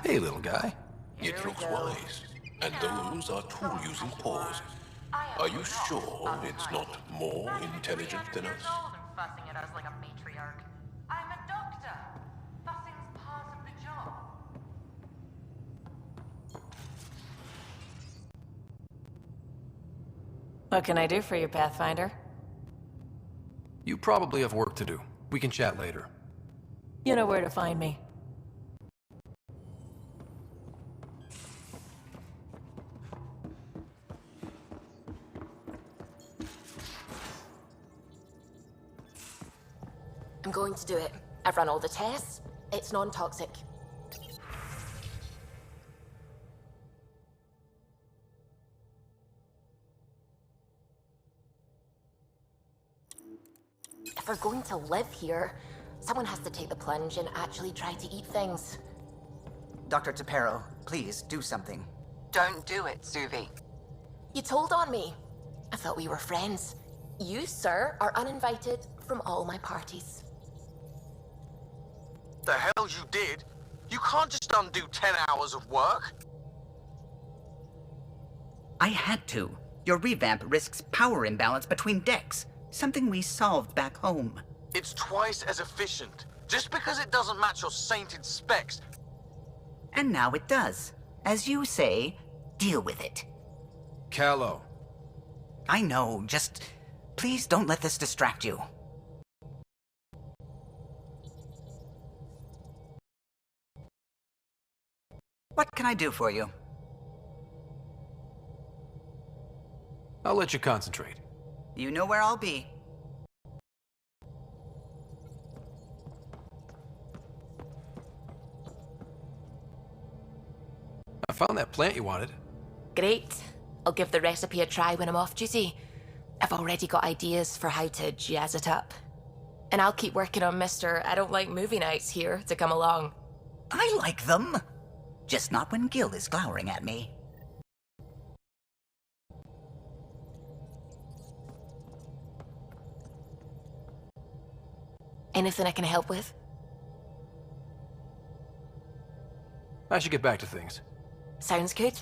Hey, little guy. It looks wise. And those are tool-using paws. Are you sure it's not more intelligent than us? Fussing at us like a matriarch. I'm a doctor. Fussing's part of the job. What can I do for you, Pathfinder? You probably have work to do. We can chat later. You know where to find me. I'm going to do it. I've run all the tests. It's non-toxic. If we're going to live here, someone has to take the plunge and actually try to eat things. Dr. Tapero, please do something. Don't do it, Suvi. You told on me. I thought we were friends. You, sir, are uninvited from all my parties. The hell you did? You can't just undo 10 hours of work. I had to. Your revamp risks power imbalance between decks, something we solved back home. It's twice as efficient. Just because it doesn't match your sainted specs. And now it does. As you say, deal with it. Callow. I know, just please don't let this distract you. What can I do for you? I'll let you concentrate. You know where I'll be. I found that plant you wanted. Great. I'll give the recipe a try when I'm off duty. I've already got ideas for how to jazz it up. And I'll keep working on Mr. I don't like movie nights here to come along. I like them. Just not when Gil is glowering at me. Anything I can help with? I should get back to things. Sounds good.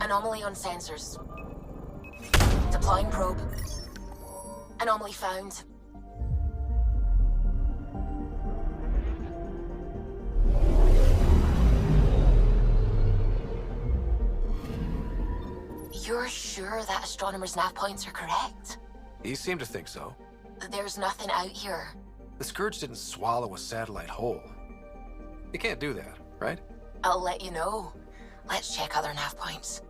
Anomaly on sensors. Deploying probe. Anomaly found. You're sure that astronomer's nav points are correct? He seemed to think so. There's nothing out here. The Scourge didn't swallow a satellite whole. You can't do that, right? I'll let you know. Let's check other nav points.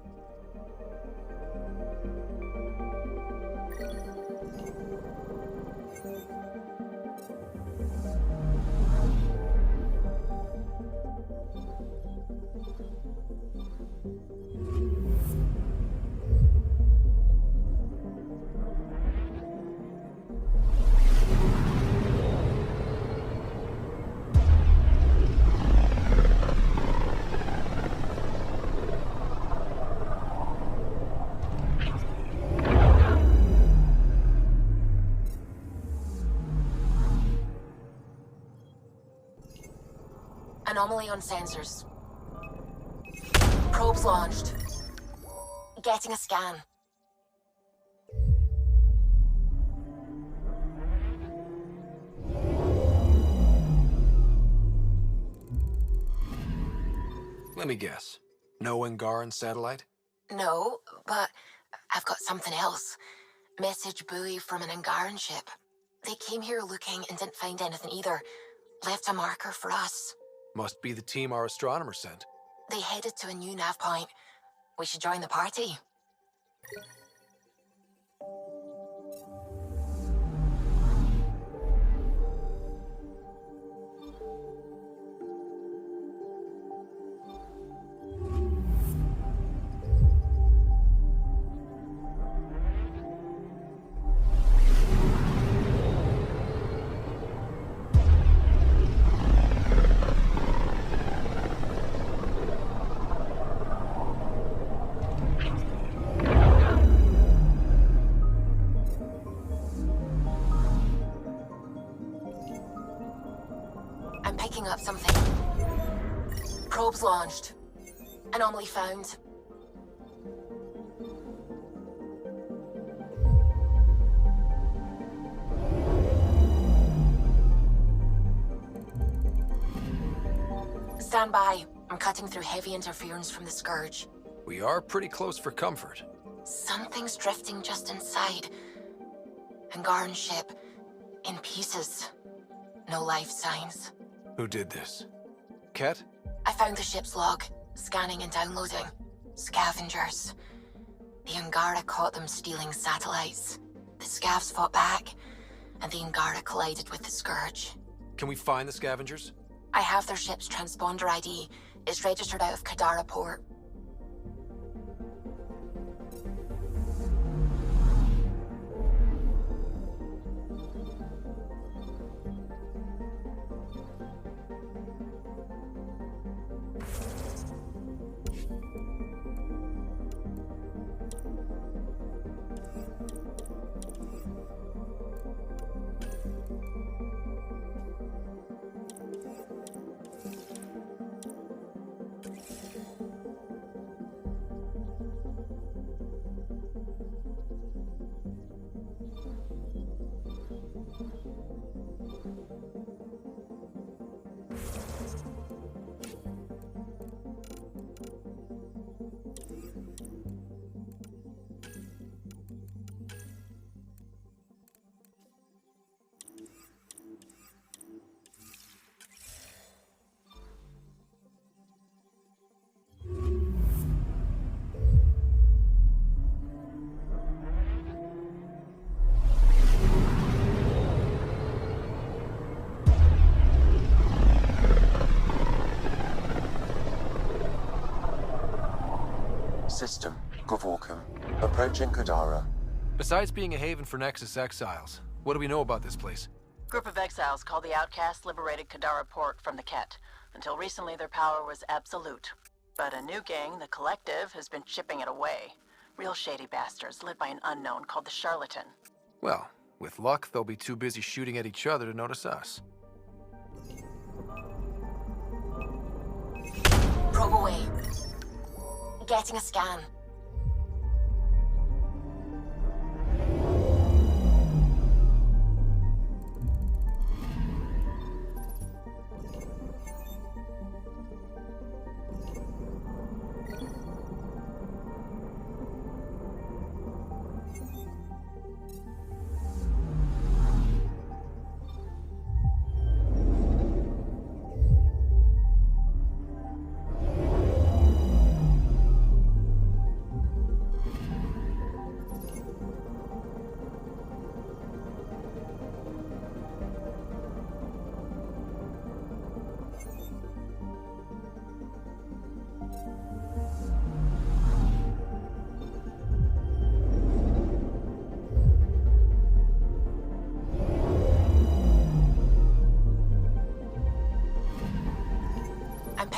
Anomaly on sensors. Probes launched. Getting a scan. Let me guess. No Angaran satellite? No, but I've got something else. Message buoy from an Angaran ship. They came here looking and didn't find anything either. Left a marker for us. Must be the team our astronomer sent. They headed to a new nav point. We should join the party. I'm picking up something. Probes launched. Anomaly found. Stand by. I'm cutting through heavy interference from the Scourge. We are pretty close for comfort. Something's drifting just inside. Angaran ship. In pieces. No life signs. Who did this? Ket? I found the ship's log. Scanning and downloading. Scavengers. The Angara caught them stealing satellites. The Scavs fought back, and the Angara collided with the Scourge. Can we find the scavengers? I have their ship's transponder ID. It's registered out of Kadara port. System, Gavorkum. Approaching Kadara. Besides being a haven for Nexus exiles, what do we know about this place? Group of exiles called the Outcasts liberated Kadara port from the Ket. Until recently, their power was absolute. But a new gang, the Collective, has been chipping it away. Real shady bastards, led by an unknown called the Charlatan. Well, with luck, they'll be too busy shooting at each other to notice us. Probe away. Getting a scan.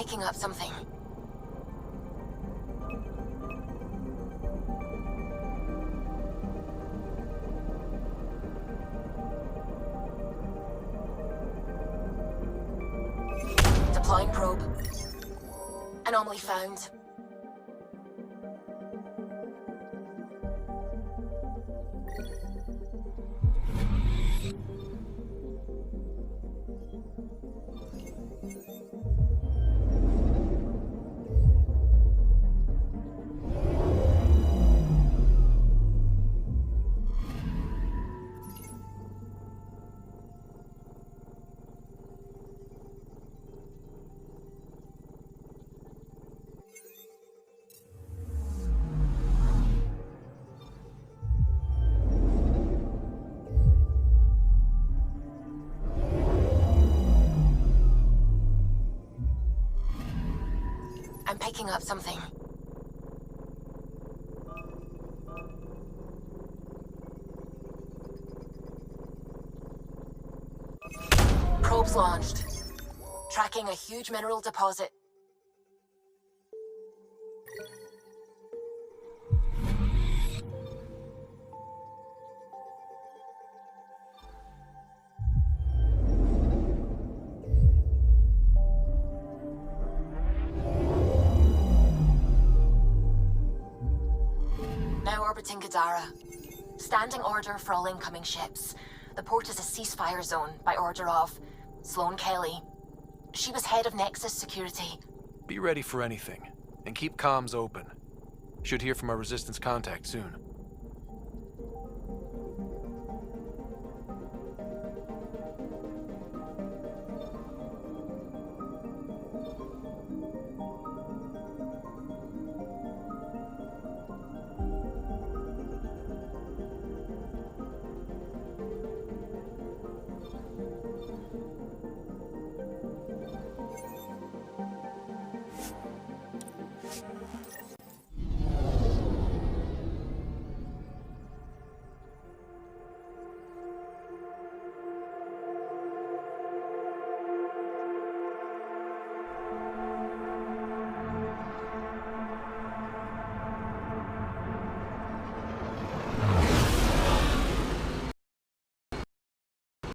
picking up something. Deploying probe. Anomaly found. I'm picking up something. Probes launched. Tracking a huge mineral deposit. Now orbiting Gadara. Standing order for all incoming ships. The port is a ceasefire zone by order of Sloane Kelly. She was head of Nexus Security. Be ready for anything, and keep comms open. Should hear from our Resistance contact soon.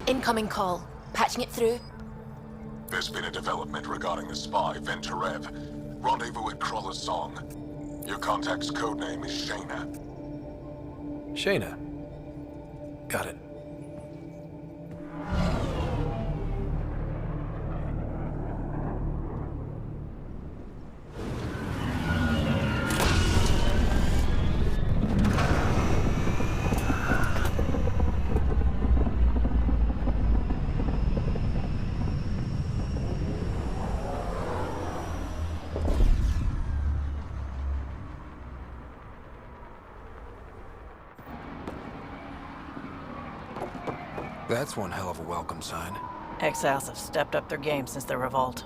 Incoming call. Patching it through. There's been a development regarding the spy, Venturev. Rendezvous at Crawler's Song. Your contact's codename is Shayna. Shayna. Got it. That's one hell of a welcome sign. Exiles have stepped up their game since the revolt.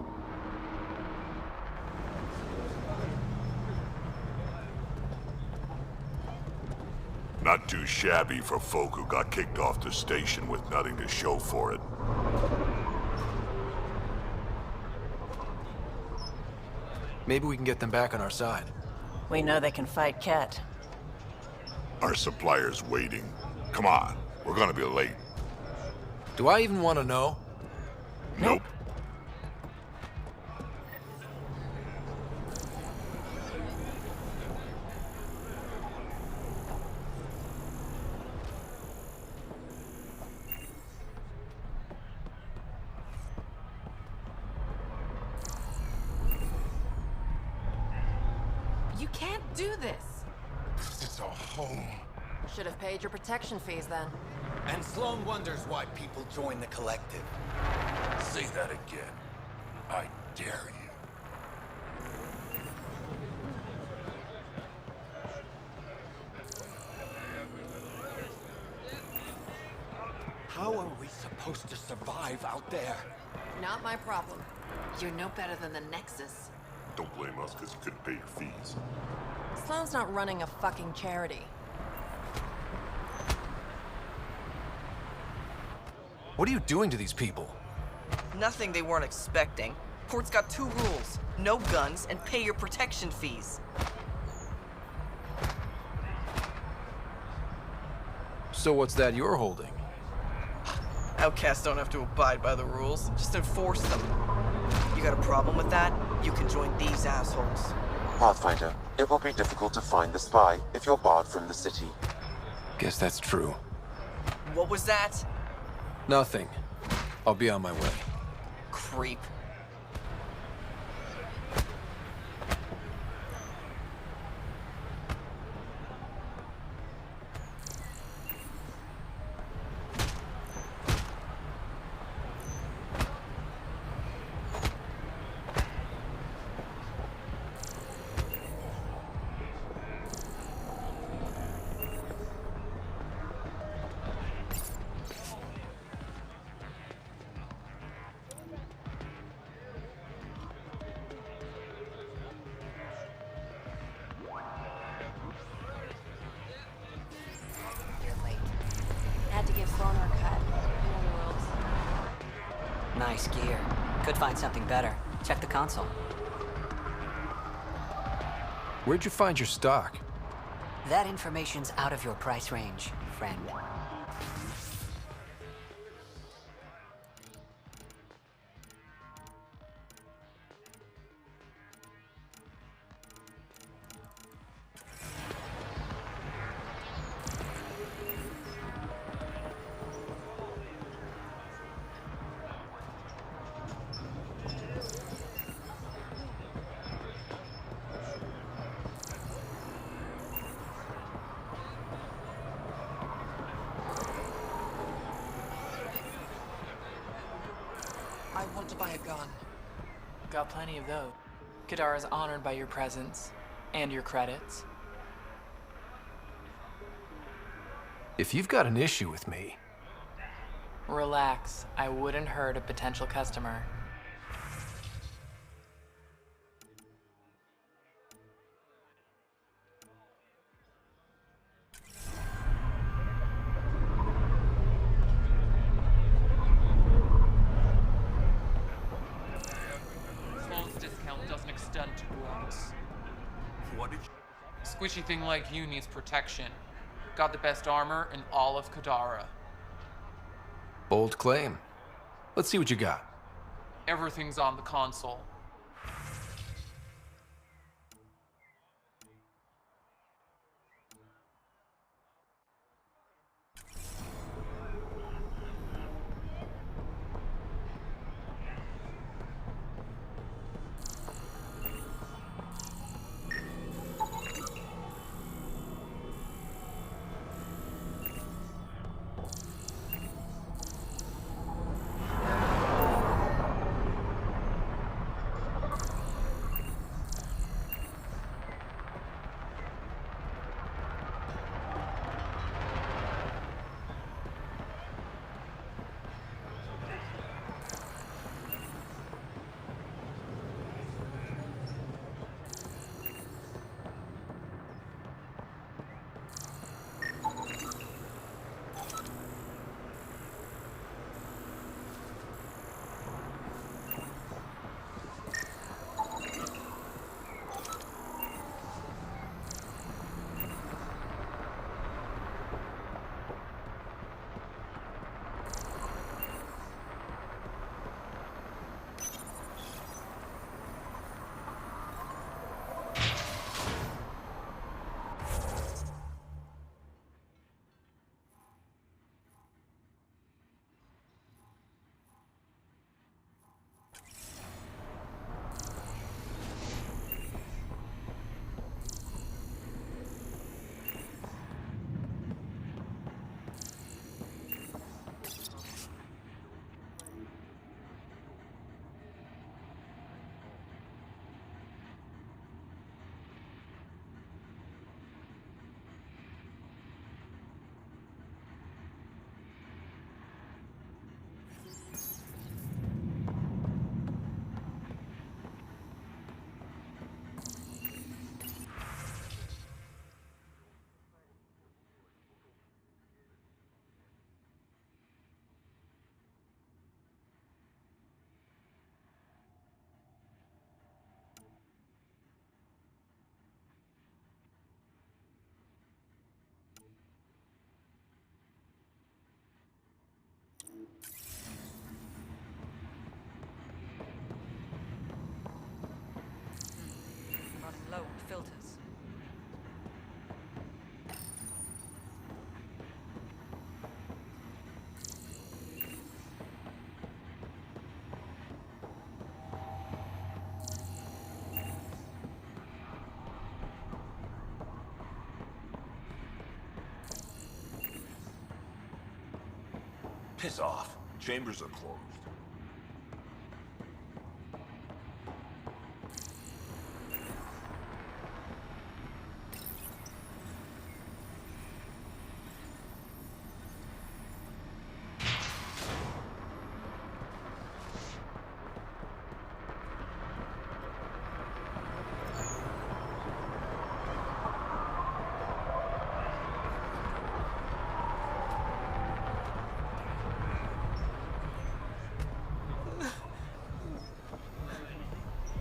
Not too shabby for folk who got kicked off the station with nothing to show for it. Maybe we can get them back on our side. We know they can fight Ket. Our supplier's waiting. Come on, we're gonna be late. Do I even want to know? Nope. You can't do this. This is our home. Should have paid your protection fees then. And Sloane wonders why people join the collective. Say that again. I dare you. How are we supposed to survive out there? Not my problem. You're no better than the Nexus. Don't blame us because you couldn't pay your fees. Sloane's not running a fucking charity. What are you doing to these people? Nothing they weren't expecting. port's got two rules. No guns and pay your protection fees. So what's that you're holding? Outcasts don't have to abide by the rules, just enforce them. You got a problem with that? You can join these assholes. Pathfinder, it will be difficult to find the spy if you're barred from the city. Guess that's true. What was that? Nothing. I'll be on my way. Creep. Had to give Sloaner a cut. In other worlds. Nice gear. Could find something better. Check the console. Where'd you find your stock? That information's out of your price range, friend. I want to buy a gun. Got plenty of those. Kadara's honored by your presence and your credits. If you've got an issue with me... Relax. I wouldn't hurt a potential customer. Squishy thing like you needs protection. Got the best armor in all of Kadara. Bold claim. Let's see what you got. Everything's on the console. Piss off. Chambers are closed.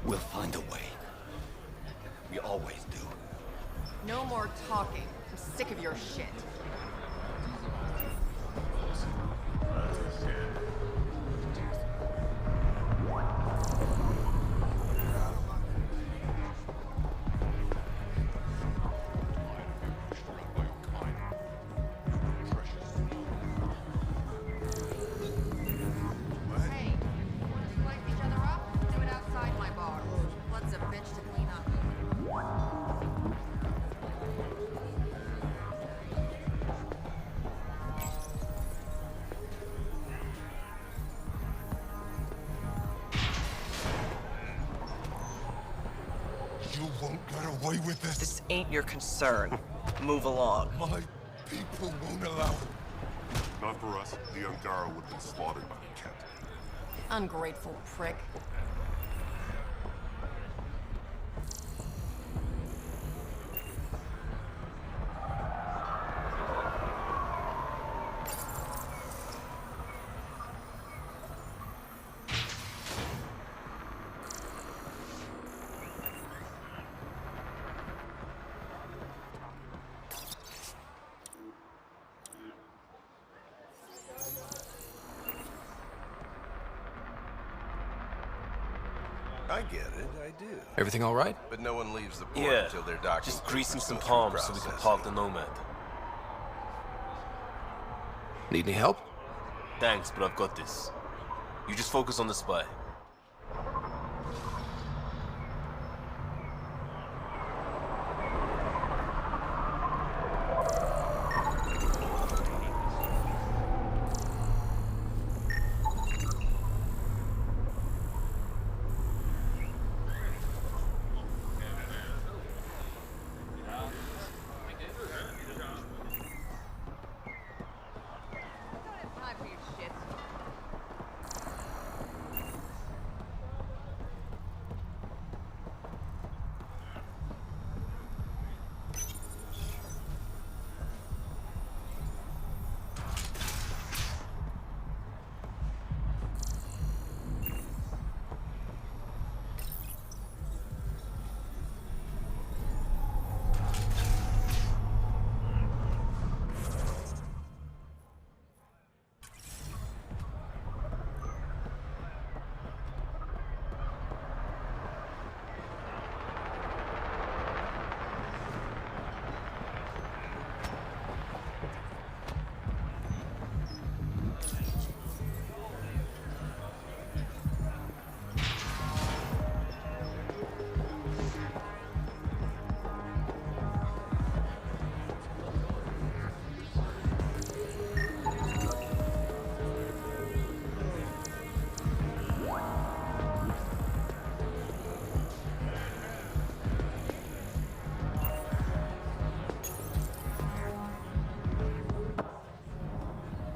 We'll find a way. We always do. No more talking. I'm sick of your shit. Hey, want to slice each other up? Do it outside my bar. Blood's a bitch to clean up. You won't get away with this. This ain't your concern. Move along. My people won't allow it. Not for us. The Angara would have been slaughtered by the Ket. Ungrateful prick. I get it, I do. Everything all right? But no one leaves the port until their doctor. Just greasing some palms so we can park the Nomad. Need any help? Thanks, but I've got this. You just focus on the spy. Time for your shit.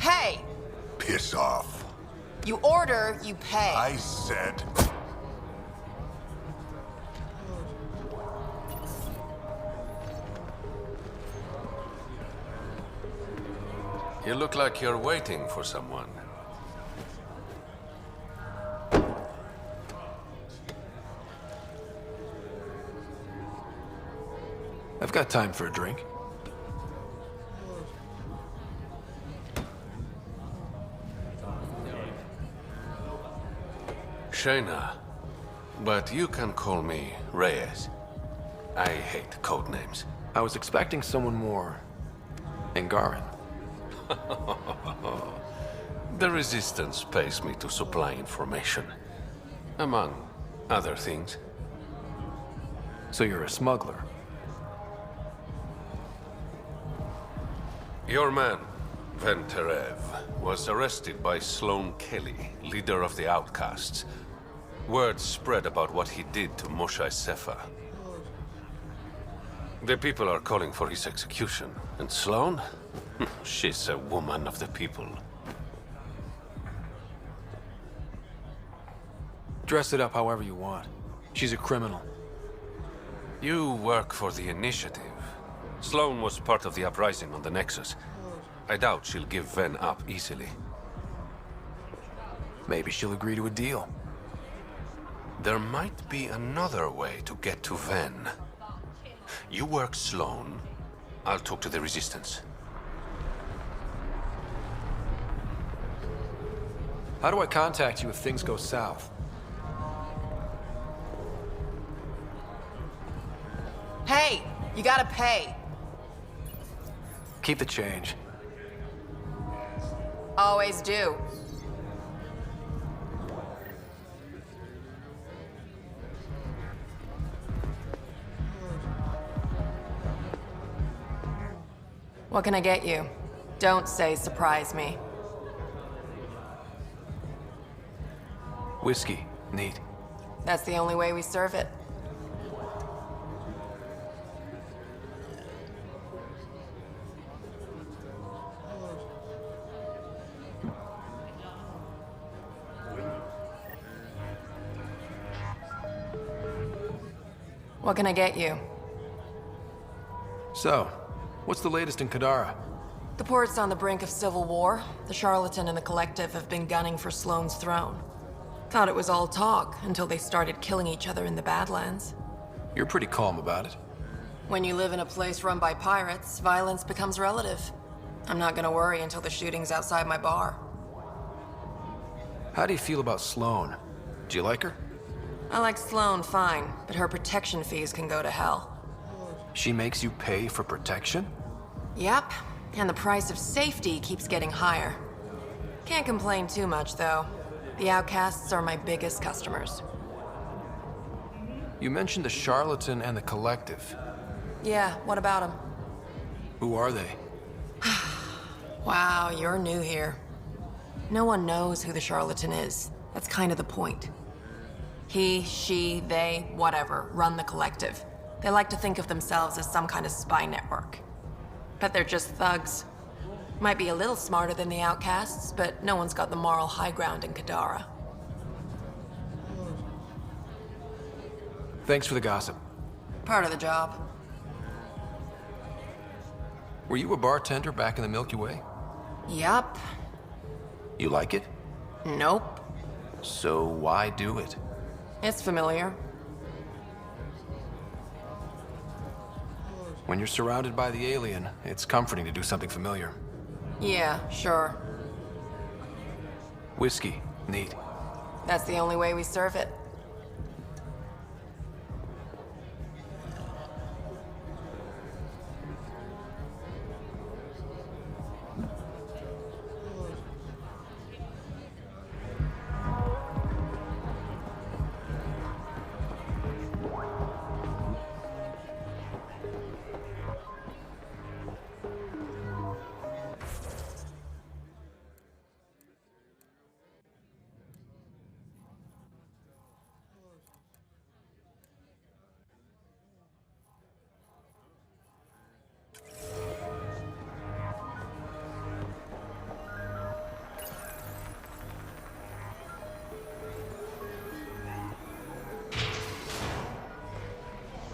Hey! Piss off. You order, you pay. I said... You look like you're waiting for someone. I've got time for a drink. Shayna, but you can call me Reyes. I hate code names. I was expecting someone more Angaran. The Resistance pays me to supply information, among other things. So you're a smuggler? Your man, Van Terev was arrested by Sloane Kelly, leader of the Outcasts. Word spread about what he did to Moshe Sefer. The people are calling for his execution. And Sloane? She's a woman of the people. Dress it up however you want. She's a criminal. You work for the Initiative. Sloane was part of the uprising on the Nexus. I doubt she'll give Ven up easily. Maybe she'll agree to a deal. There might be another way to get to Ven. You work Sloane. I'll talk to the Resistance. How do I contact you if things go south? Hey, you gotta pay. Keep the change. Always do. What can I get you? Don't say surprise me. Whiskey. Neat. That's the only way we serve it. What can I get you? So, what's the latest in Kadara? The port's on the brink of civil war. The Charlatan and the Collective have been gunning for Sloane's throne. Thought it was all talk until they started killing each other in the Badlands. You're pretty calm about it. When you live in a place run by pirates, violence becomes relative. I'm not gonna worry until the shooting's outside my bar. How do you feel about Sloane? Do you like her? I like Sloane fine, but her protection fees can go to hell. She makes you pay for protection? Yep, and the price of safety keeps getting higher. Can't complain too much, though. The Outcasts are my biggest customers. You mentioned the Charlatan and the Collective. Yeah, what about them? Who are they? Wow, you're new here. No one knows who the Charlatan is. That's kind of the point. He, she, they, whatever, run the Collective. They like to think of themselves as some kind of spy network. But they're just thugs. Might be a little smarter than the Outcasts, but no one's got the moral high ground in Kadara. Thanks for the gossip. Part of the job. Were you a bartender back in the Milky Way? Yup. You like it? Nope. So why do it? It's familiar. When you're surrounded by the alien, it's comforting to do something familiar. Yeah, sure. Whiskey. Neat. That's the only way we serve it.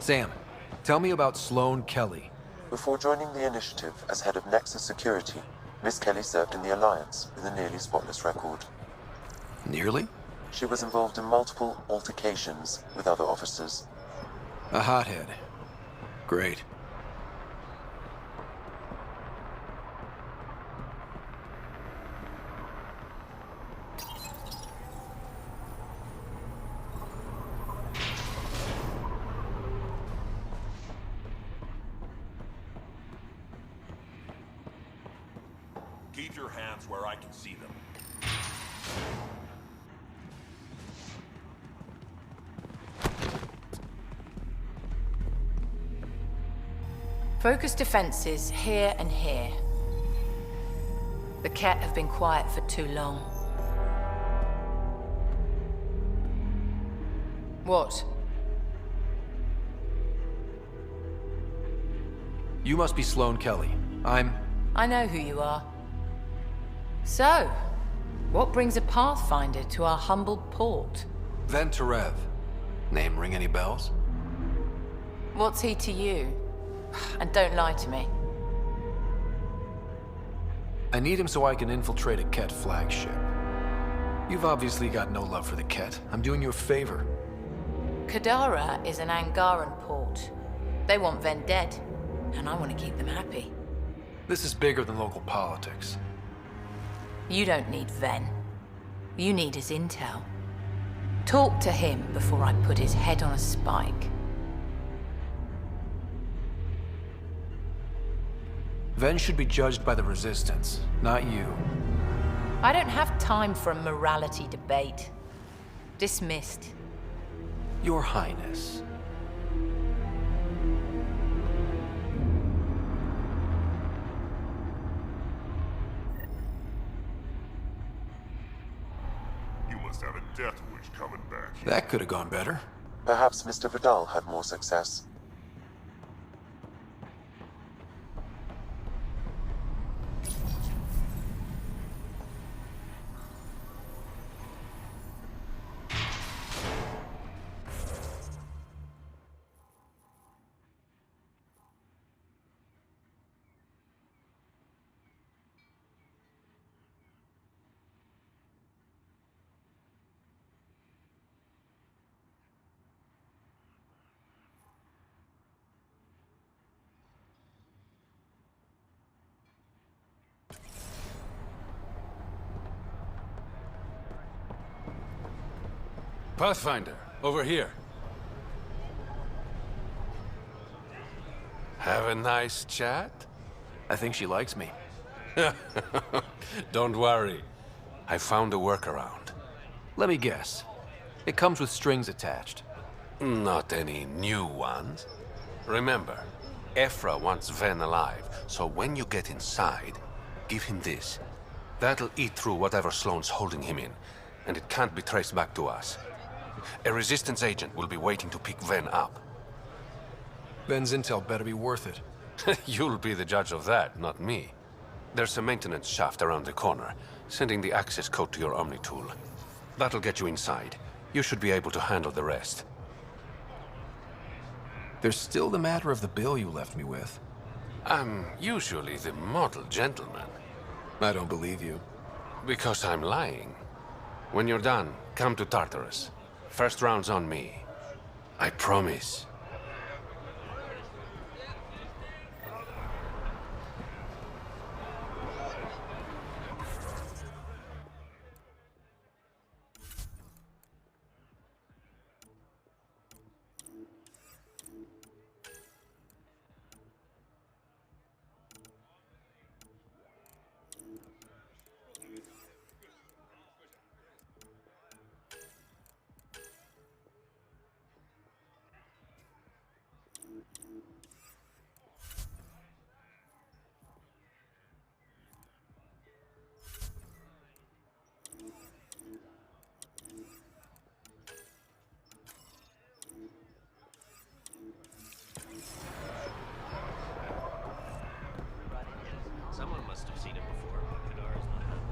Sam, tell me about Sloane Kelly. Before joining the Initiative as head of Nexus Security, Miss Kelly served in the Alliance with a nearly spotless record. Nearly? She was involved in multiple altercations with other officers. A hothead. Great. Keep your hands where I can see them. Focus defenses here and here. The Ket have been quiet for too long. What? You must be Sloane Kelly. I know who you are. So, what brings a Pathfinder to our humble port? Ven Terev. Name ring any bells? What's he to you? And don't lie to me. I need him so I can infiltrate a Ket flagship. You've obviously got no love for the Ket. I'm doing you a favor. Kadara is an Angaran port. They want Ven dead, and I want to keep them happy. This is bigger than local politics. You don't need Ven. You need his intel. Talk to him before I put his head on a spike. Ven should be judged by the Resistance, not you. I don't have time for a morality debate. Dismissed. Your Highness. You must have a death wish coming back. That could have gone better. Perhaps Mr. Vidal had more success. Pathfinder, over here. Have a nice chat? I think she likes me. Don't worry. I found a workaround. Let me guess. It comes with strings attached. Not any new ones. Remember, Ephra wants Ven alive, so when you get inside, give him this. That'll eat through whatever Sloane's holding him in, and it can't be traced back to us. A Resistance agent will be waiting to pick Ven up. Ven's intel better be worth it. You'll be the judge of that, not me. There's a maintenance shaft around the corner, sending the access code to your Omni tool. That'll get you inside. You should be able to handle the rest. There's still the matter of the bill you left me with. I'm usually the model gentleman. I don't believe you. Because I'm lying. When you're done, come to Tartarus. First round's on me. I promise. Someone must have seen it before, but Kadara's not that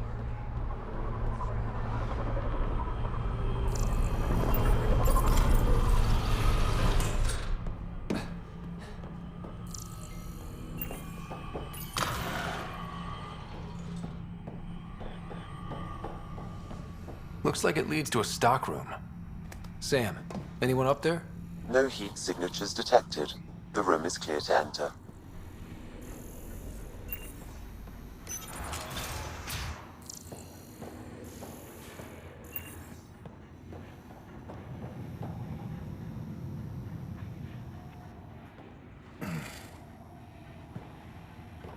Looks like it leads to a stockroom. Sam, anyone up there? No heat signatures detected. The room is clear to enter.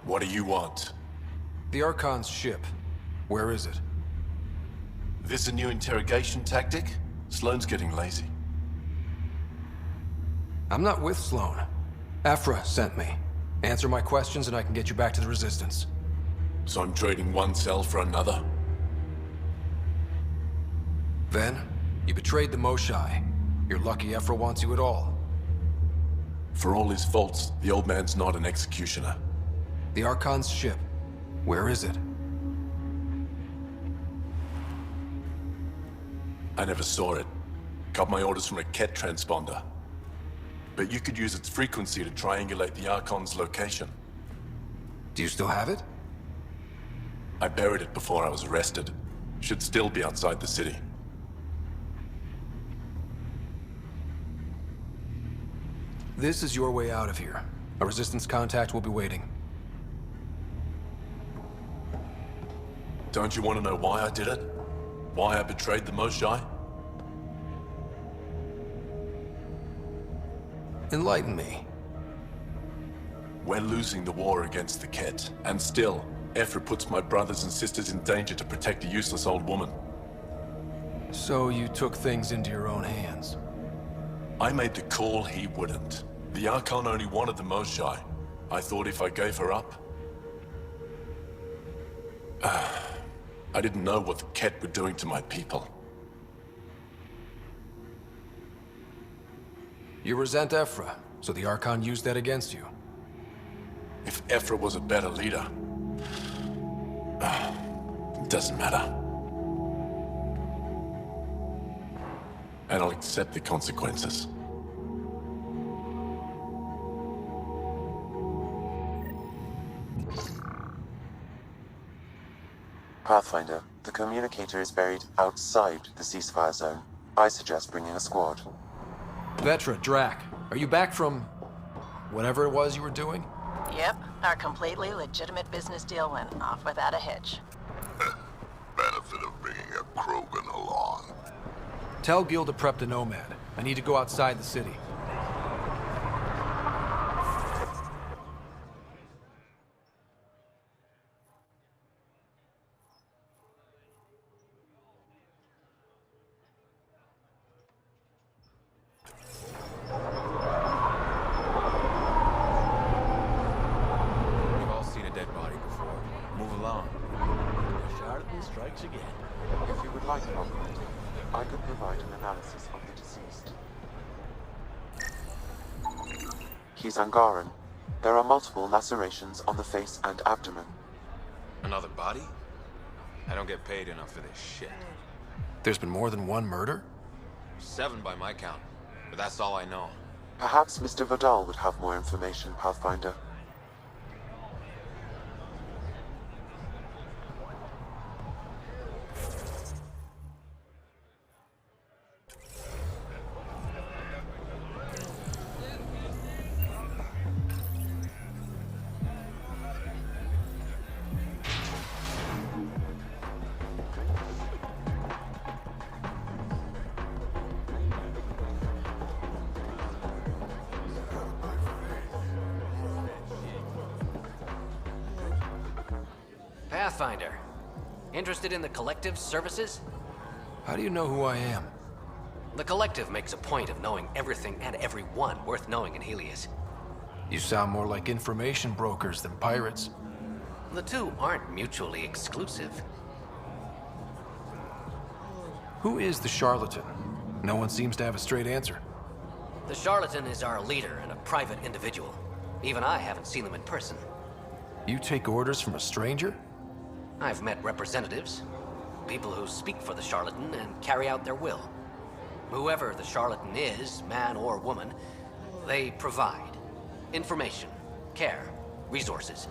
What do you want? The Archon's ship. Where is it? This a new interrogation tactic? Sloane's getting lazy. I'm not with Sloane. Ephra sent me. Answer my questions and I can get you back to the Resistance. So I'm trading one cell for another? Ven, you betrayed the Moshai. You're lucky Ephra wants you at all. For all his faults, the old man's not an executioner. The Archon's ship. Where is it? I never saw it. Got my orders from a Ket transponder. But you could use its frequency to triangulate the Archon's location. Do you still have it? I buried it before I was arrested. Should still be outside the city. This is your way out of here. A Resistance contact will be waiting. Don't you want to know why I did it? Why I betrayed the Moshai? Enlighten me. We're losing the war against the Ket, and still, Ephra puts my brothers and sisters in danger to protect a useless old woman. So you took things into your own hands. I made the call he wouldn't. The Archon only wanted the Moshai. I thought if I gave her up... I didn't know what the Ket were doing to my people. You resent Ephra, so the Archon used that against you. If Ephra was a better leader... it doesn't matter. And I'll accept the consequences. Pathfinder, the communicator is buried outside the ceasefire zone. I suggest bringing a squad. Vetra, Drac, are you back from... whatever it was you were doing? Yep, our completely legitimate business deal went off without a hitch. Benefit of bringing a Krogan along. Tell Gil to prep the Nomad. I need to go outside the city. Strikes again. If you would like, Operator, I could provide an analysis of the deceased. He's Angaran. There are multiple lacerations on the face and abdomen. Another body? I don't get paid enough for this shit. There's been more than one murder? 7 by my count, but that's all I know. Perhaps Mr. Vidal would have more information, Pathfinder. Pathfinder. Interested in the Collective's services? How do you know who I am? The Collective makes a point of knowing everything and everyone worth knowing in Helios. You sound more like information brokers than pirates. The two aren't mutually exclusive. Who is the charlatan? No one seems to have a straight answer. The charlatan is our leader and a private individual. Even I haven't seen them in person. You take orders from a stranger? I've met representatives, people who speak for the charlatan and carry out their will. Whoever the charlatan is, man or woman, they provide information, care, resources.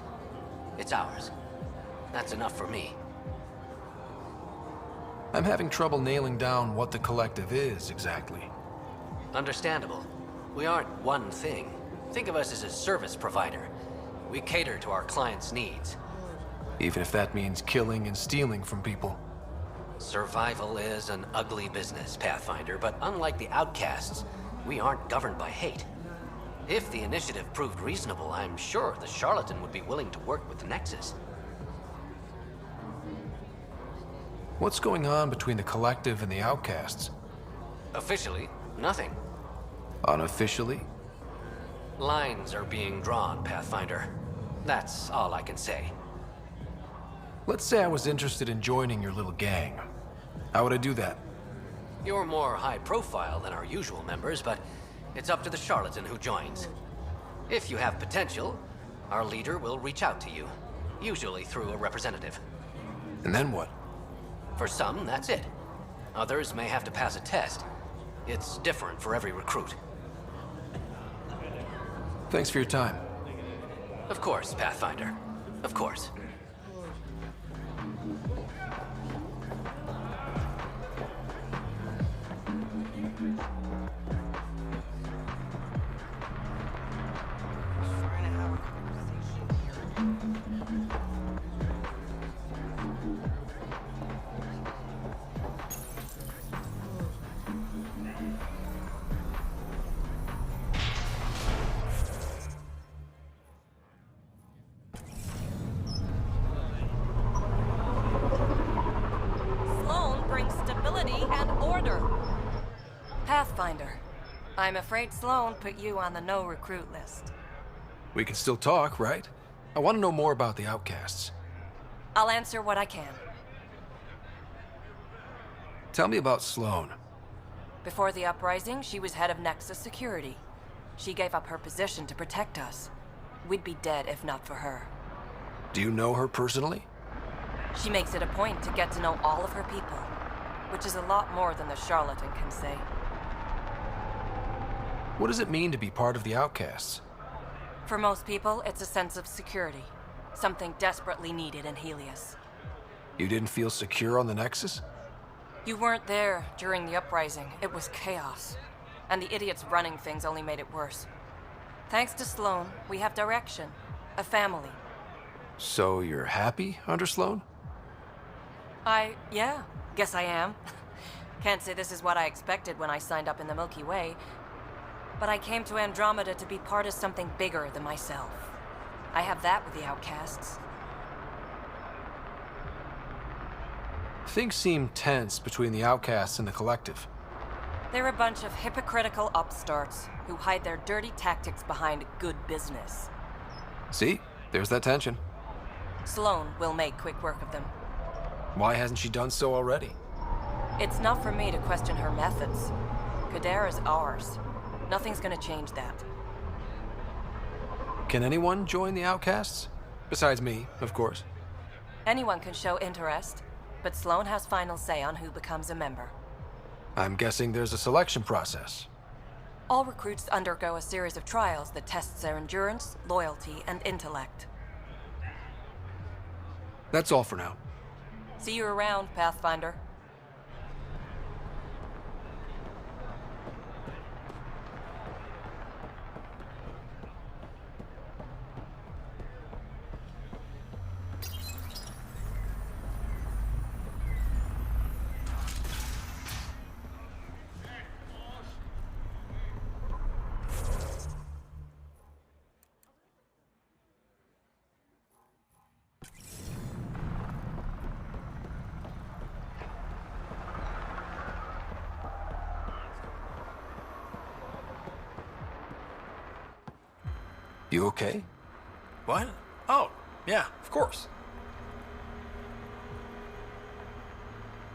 It's ours. That's enough for me. I'm having trouble nailing down what the Collective is, exactly. Understandable. We aren't one thing. Think of us as a service provider. We cater to our clients' needs. Even if that means killing and stealing from people. Survival is an ugly business, Pathfinder, but unlike the outcasts, we aren't governed by hate. If the initiative proved reasonable, I'm sure the charlatan would be willing to work with the Nexus. What's going on between the Collective and the outcasts? Officially, nothing. Unofficially? Lines are being drawn, Pathfinder. That's all I can say. Let's say I was interested in joining your little gang. How would I do that? You're more high profile than our usual members, but it's up to the charlatan who joins. If you have potential, our leader will reach out to you, usually through a representative. And then what? For some, that's it. Others may have to pass a test. It's different for every recruit. Thanks for your time. Of course, Pathfinder. Of course. Pathfinder, I'm afraid Sloan put you on the no-recruit list. We can still talk, right? I want to know more about the outcasts. I'll answer what I can. Tell me about Sloan. Before the uprising, she was head of Nexus Security. She gave up her position to protect us. We'd be dead if not for her. Do you know her personally? She makes it a point to get to know all of her people, which is a lot more than the charlatan can say. What does it mean to be part of the outcasts? For most people, it's a sense of security. Something desperately needed in Helios. You didn't feel secure on the Nexus? You weren't there during the uprising. It was chaos. And the idiots running things only made it worse. Thanks to Sloan, we have direction. A family. So you're happy under Sloan? Yeah, guess I am. Can't say this is what I expected when I signed up in the Milky Way, but I came to Andromeda to be part of something bigger than myself. I have that with the outcasts. Things seem tense between the outcasts and the collective. They're a bunch of hypocritical upstarts who hide their dirty tactics behind good business. See? There's that tension. Sloan will make quick work of them. Why hasn't she done so already? It's not for me to question her methods. Kadera's ours. Nothing's gonna change that. Can anyone join the outcasts? Besides me, of course. Anyone can show interest, but Sloan has final say on who becomes a member. I'm guessing there's a selection process. All recruits undergo a series of trials that tests their endurance, loyalty, and intellect. That's all for now. See you around, Pathfinder. You okay? What? Oh, yeah, of course.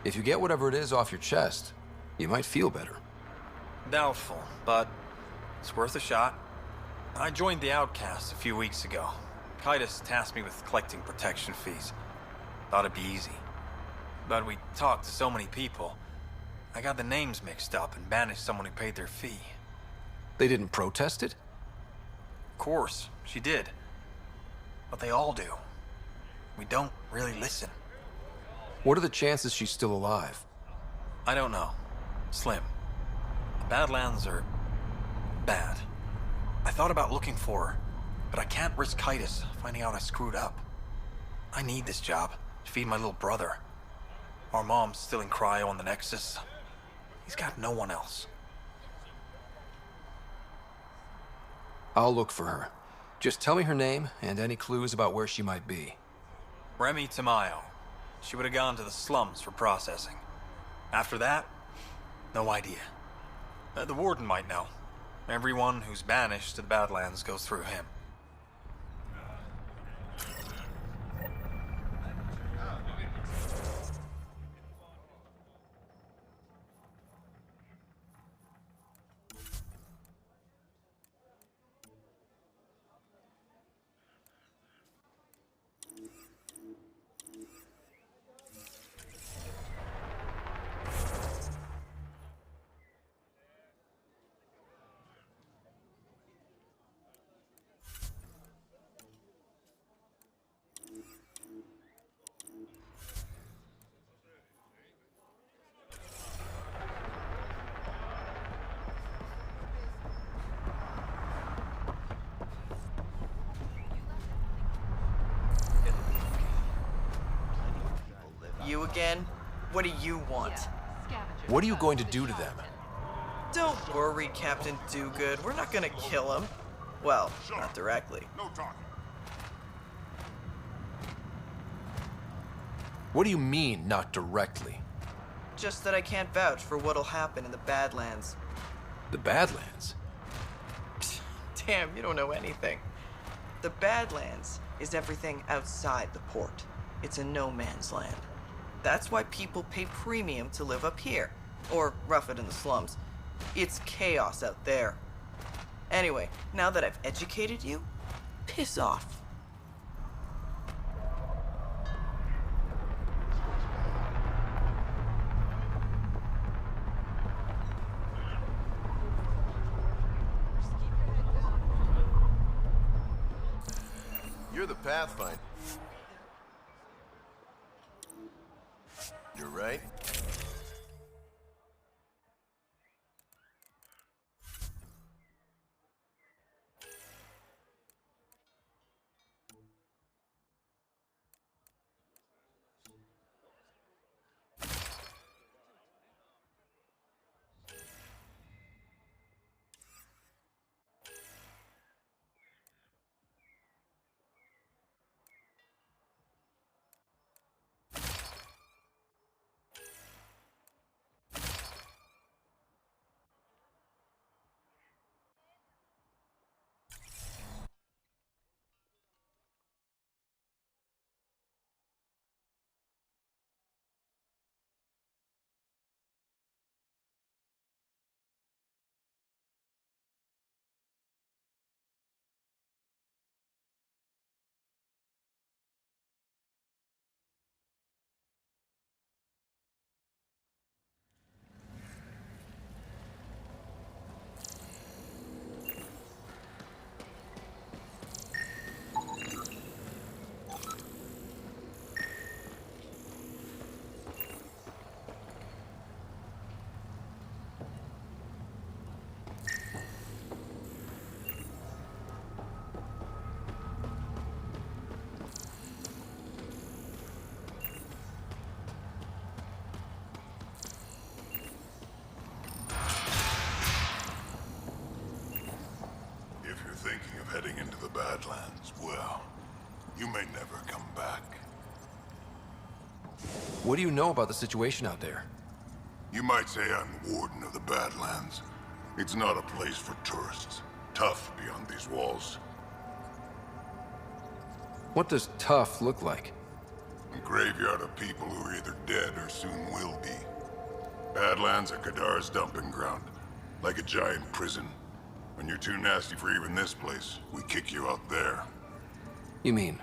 If you get whatever it is off your chest, you might feel better. Doubtful, but it's worth a shot. I joined the Outcasts a few weeks ago. Titus tasked me with collecting protection fees. Thought it'd be easy. But we talked to so many people, I got the names mixed up and banished someone who paid their fee. They didn't protest it? Of course, she did. But they all do. We don't really listen. What are the chances she's still alive? I don't know. Slim. The Badlands are bad. I thought about looking for her, but I can't risk Titus finding out I screwed up. I need this job to feed my little brother. Our mom's still in cryo on the Nexus. He's got no one else. I'll look for her. Just tell me her name and any clues about where she might be. Remy Tamayo. She would have gone to the slums for processing. After that, no idea. The warden might know. Everyone who's banished to the Badlands goes through him. again? What do you want? What are you going to do to them? Don't worry, Captain Do-Good. We're not gonna kill him. Well, not directly. What do you mean, not directly? Just that I can't vouch for what'll happen in the Badlands. The Badlands? Damn, you don't know anything. The Badlands is everything outside the port. It's a no man's land. That's why people pay premium to live up here. Or rough it in the slums. It's chaos out there. Anyway, now that I've educated you, piss off. You're the Pathfinder. You're right. Thinking of heading into the Badlands, well, you may never come back. What do you know about the situation out there? You might say I'm the warden of the Badlands. It's not a place for tourists. Tough beyond these walls. What does tough look like? A graveyard of people who are either dead or soon will be. Badlands are Kadar's dumping ground, like a giant prison. When you're too nasty for even this place, we kick you out there. You mean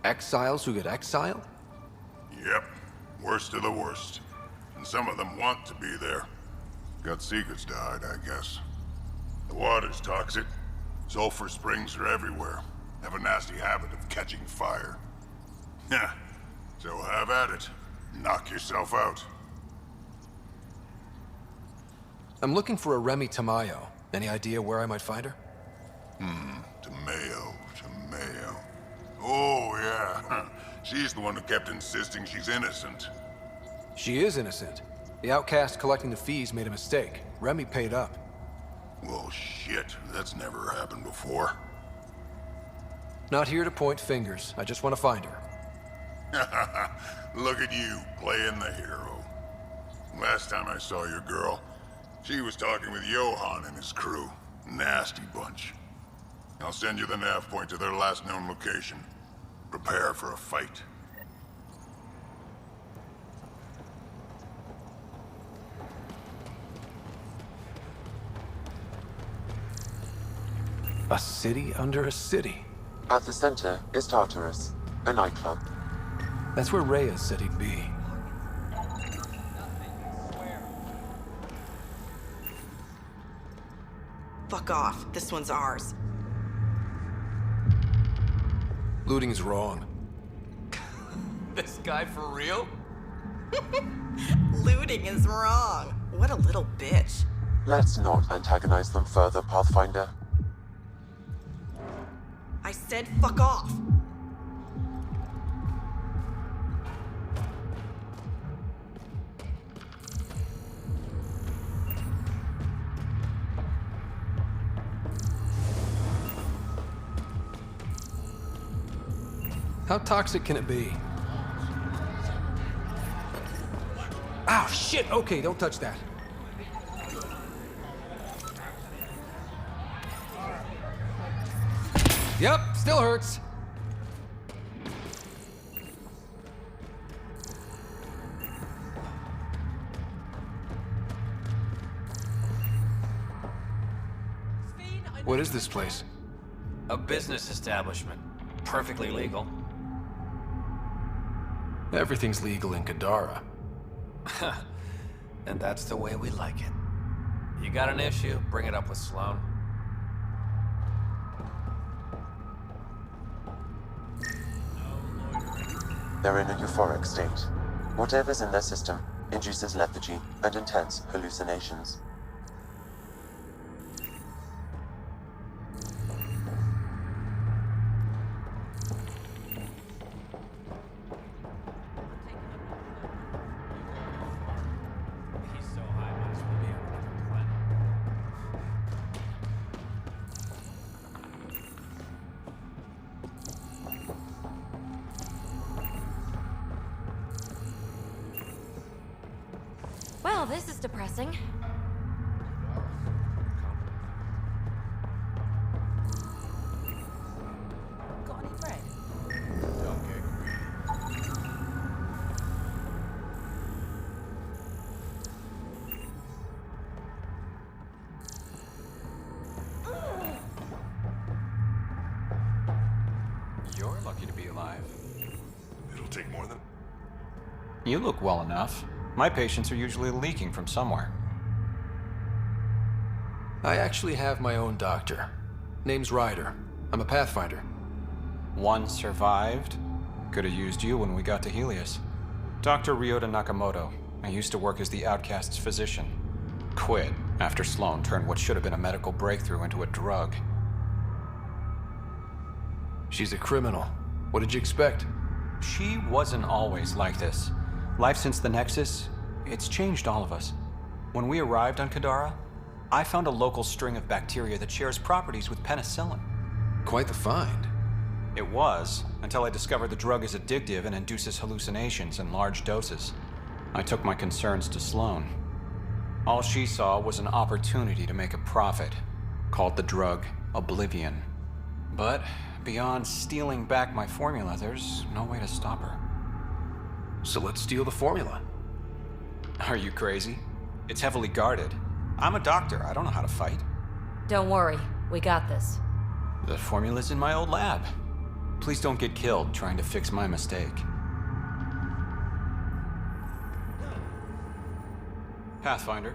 exiles who get exiled? Yep. Worst of the worst. And some of them want to be there. Got secrets to hide, I guess. The water's toxic. Sulfur springs are everywhere. Have a nasty habit of catching fire. Yeah. So have at it. Knock yourself out. I'm looking for a Remy Tamayo. Any idea where I might find her? Tamayo. Oh, yeah. She's the one who kept insisting she's innocent. She is innocent. The outcast collecting the fees made a mistake. Remy paid up. Well, shit. That's never happened before. Not here to point fingers. I just want to find her. Look at you, playing the hero. Last time I saw your girl, she was talking with Johan and his crew. Nasty bunch. I'll send you the nav point to their last known location. Prepare for a fight. A city under a city. At the center is Tartarus, a nightclub. That's where Reyes said he'd be. Fuck off. This one's ours. Looting's wrong. This guy for real? Looting is wrong. What a little bitch. Let's not antagonize them further, Pathfinder. I said fuck off. How toxic can it be? Ow, shit! Okay, don't touch that. Yep, still hurts. What is this place? A business establishment. Perfectly legal. Everything's legal in Kadara. And that's the way we like it. You got an issue, bring it up with Sloan. They're in a euphoric state. Whatever's in their system induces lethargy and intense hallucinations. Well, this is depressing. Got any bread? Don't get greedy. You're lucky to be alive. It'll take more than... You look well enough. My patients are usually leaking from somewhere. I actually have my own doctor. Name's Ryder. I'm a Pathfinder. One survived. Could have used you when we got to Helios. Dr. Ryota Nakamoto. I used to work as the Outcast's physician. Quit after Sloan turned what should have been a medical breakthrough into a drug. She's a criminal. What did you expect? She wasn't always like this. Life since the Nexus, it's changed all of us. When we arrived on Kadara, I found a local string of bacteria that shares properties with penicillin. Quite the find. It was, until I discovered the drug is addictive and induces hallucinations in large doses. I took my concerns to Sloan. All she saw was an opportunity to make a profit, called the drug Oblivion. But beyond stealing back my formula, there's no way to stop her. So let's steal the formula. Are you crazy? It's heavily guarded. I'm a doctor. I don't know how to fight. Don't worry, we got this. The formula's in my old lab. Please don't get killed trying to fix my mistake. Pathfinder.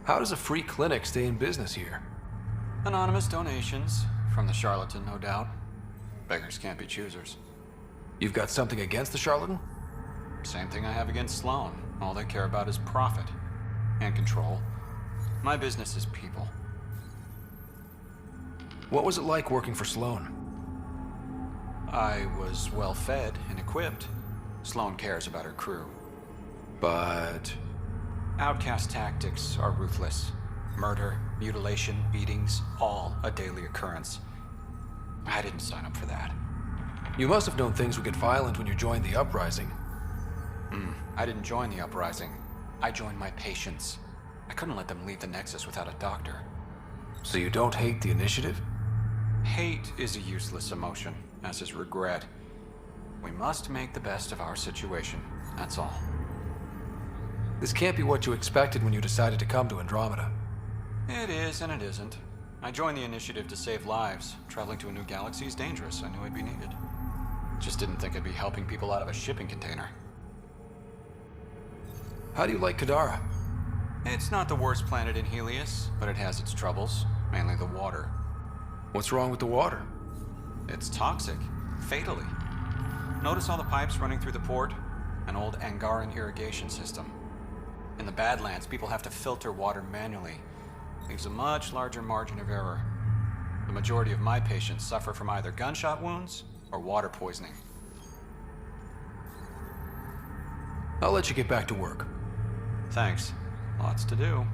How does a free clinic stay in business here? Anonymous donations. From the charlatan, no doubt. Beggars can't be choosers. You've got something against the charlatan? Same thing I have against Sloan. All they care about is profit. And control. My business is people. What was it like working for Sloan? I was well fed and equipped. Sloan cares about her crew. But... Outcast tactics are ruthless. Murder, mutilation, beatings, all a daily occurrence. I didn't sign up for that. You must have known things would get violent when you joined the Uprising. I didn't join the Uprising. I joined my patients. I couldn't let them leave the Nexus without a doctor. So you don't hate the Initiative? Hate is a useless emotion, as is regret. We must make the best of our situation, that's all. This can't be what you expected when you decided to come to Andromeda. It is and it isn't. I joined the Initiative to save lives. Traveling to a new galaxy is dangerous. I knew I'd be needed. Just didn't think I'd be helping people out of a shipping container. How do you like Kadara? It's not the worst planet in Helios, but it has its troubles. Mainly the water. What's wrong with the water? It's toxic. Fatally. Notice all the pipes running through the port? An old Angaran irrigation system. In the Badlands, people have to filter water manually. Leaves a much larger margin of error. The majority of my patients suffer from either gunshot wounds or water poisoning. I'll let you get back to work. Thanks. Lots to do.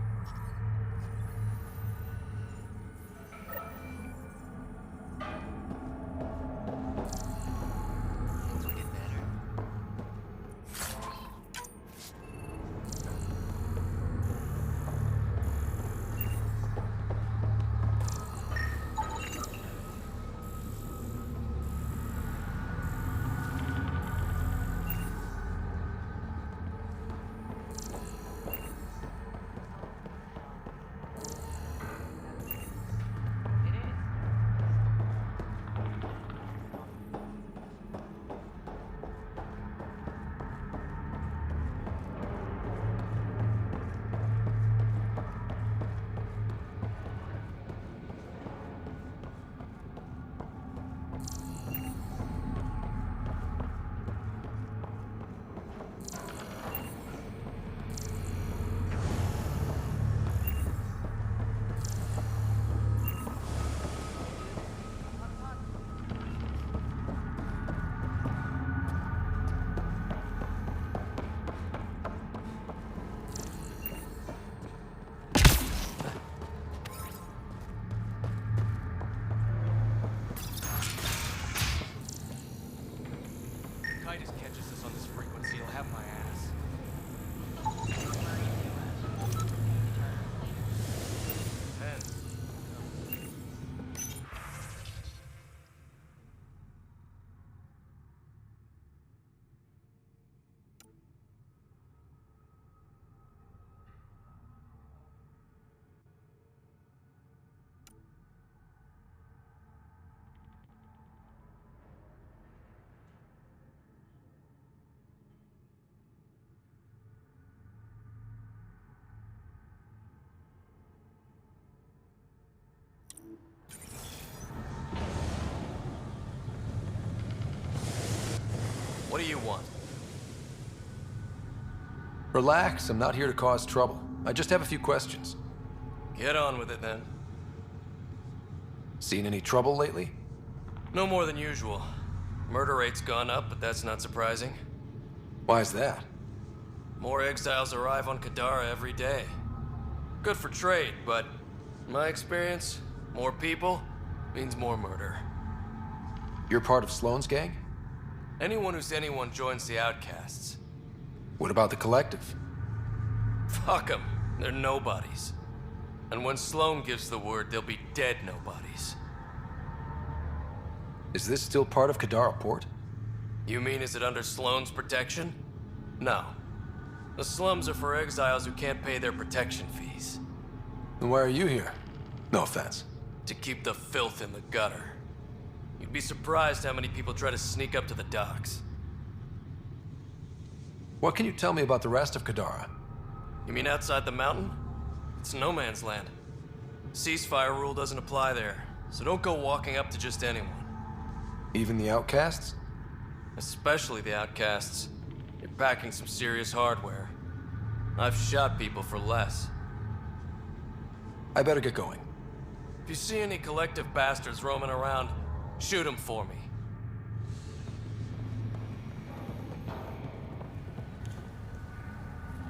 What do you want? Relax, I'm not here to cause trouble. I just have a few questions. Get on with it then. Seen any trouble lately? No more than usual. Murder rate's gone up, but that's not surprising. Why is that? More exiles arrive on Kadara every day. Good for trade, but in my experience, more people means more murder. You're part of Sloane's gang? Anyone who's anyone joins the Outcasts. What about the Collective? Fuck them. They're nobodies. And when Sloane gives the word, they'll be dead nobodies. Is this still part of Kadara Port? You mean is it under Sloane's protection? No. The slums are for exiles who can't pay their protection fees. Then why are you here? No offense. To keep the filth in the gutter. You'd be surprised how many people try to sneak up to the docks. What can you tell me about the rest of Kadara? You mean outside the mountain? It's no man's land. Ceasefire rule doesn't apply there, so don't go walking up to just anyone. Even the Outcasts? Especially the Outcasts. You're packing some serious hardware. I've shot people for less. I better get going. If you see any collective bastards roaming around, shoot them for me.